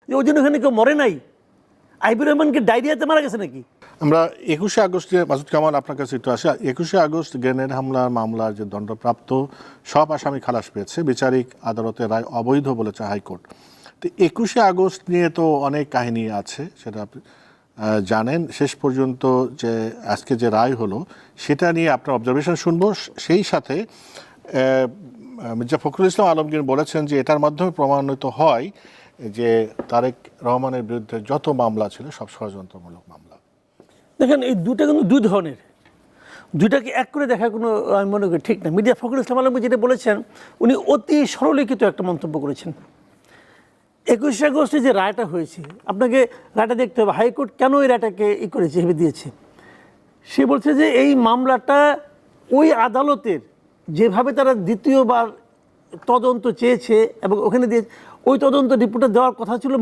যে ওই জন্য ওখানে কেউ মরে নাই, আইবুর রহমানকে ডায়রিয়াতে মারা গেছে নাকি? আমরা 21শে আগস্টে, মাসুদ কামাল আপনার কাছে একটু আসে, 21শে আগস্ট গ্রেনেড হামলার মামলার যে দণ্ডপ্রাপ্ত সব আসামি খালাস পেয়েছে, বিচারিক আদালতের রায় অবৈধ বলেছে হাইকোর্ট। তো 21শে আগস্ট নিয়ে তো অনেক কাহিনী আছে, সেটা আপনি জানেন। শেষ পর্যন্ত যে আজকে যে রায় হলো সেটা নিয়ে আপনার অবজারভেশন শুনবো। সেই সাথে মির্জা ফখরুল ইসলাম আলমগীর বলেছেন যে এটার মাধ্যমে প্রমাণিত হয় যে তারেক রহমানের বিরুদ্ধে যত মামলা ছিল সব ষড়যন্ত্রমূলক মামলা। দেখেন এই দুটা কিন্তু দুই ধরনের, দুইটাকে এক করে দেখা কোনো আমি মনে করি ঠিক না। মির্জা ফখরুল ইসলাম আলমগীর যেটা বলেছেন, উনি অতি সরলীকৃত একটা মন্তব্য করেছেন। 21শে আগস্টে যে রায়টা হয়েছে, আপনাকে রায়টা দেখতে হবে হাইকোর্ট কেন এই রায়টাকে করেছে, ভেবে দিয়েছে। সে বলছে যে এই মামলাটা ওই আদালতের যেভাবে তারা দ্বিতীয়বার তদন্ত চেয়েছে এবং ওখানে দিয়ে ওই তদন্ত রিপোর্টটা দেওয়ার কথা ছিল